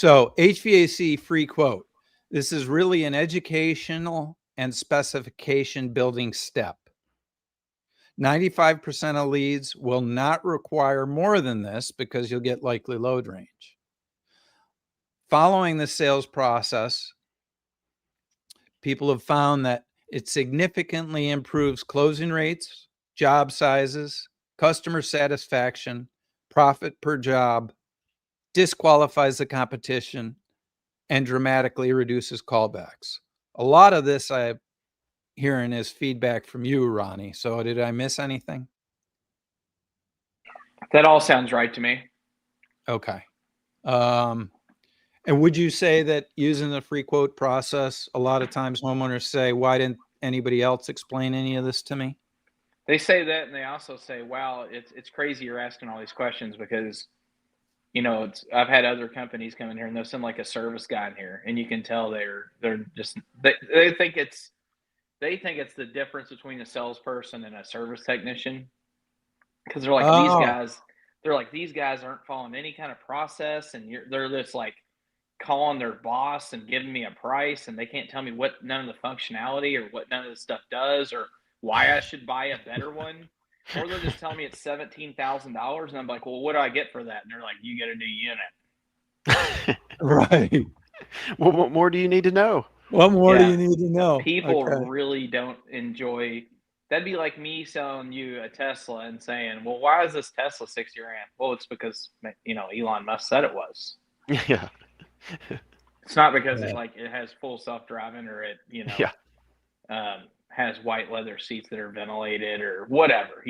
So HVAC free quote. This is really an educational and specification building step. 95% of leads will not require more than this because you'll get likely load range. Following the sales process, people have found that it significantly improves closing rates, job sizes, customer satisfaction, profit per job, disqualifies the competition, and dramatically reduces callbacks. A lot of this I'm hearing is feedback from you, Ronnie. So did I miss anything? That all sounds right to me. Okay. And would you say that using the free quote process, a lot of times homeowners say, why didn't anybody else explain any of this to me? They say that, and they also say, "Wow, it's crazy you're asking all these questions because I've had other companies come in here and they'll send like a service guy in here, and you can tell they're just they think it's the difference between a salesperson and a service technician because they're like Oh, these guys aren't following any kind of process, and they're just like calling their boss and giving me a price, and they can't tell me what none of the functionality or what none of the stuff does or why I should buy a better one. Or they'll just tell me it's $17,000, and I'm like, well, what do I get for that? And they're like, you get a new unit. right. Well, what more do you need to know? What more do Yeah. you need to know? People Okay. really don't enjoy. That'd be like me selling you a Tesla and saying, well, why is this Tesla 60 grand? Well, it's because Elon Musk said it was. Yeah. It's not because Yeah. it has full self-driving or it Yeah. has white leather seats that are ventilated or whatever.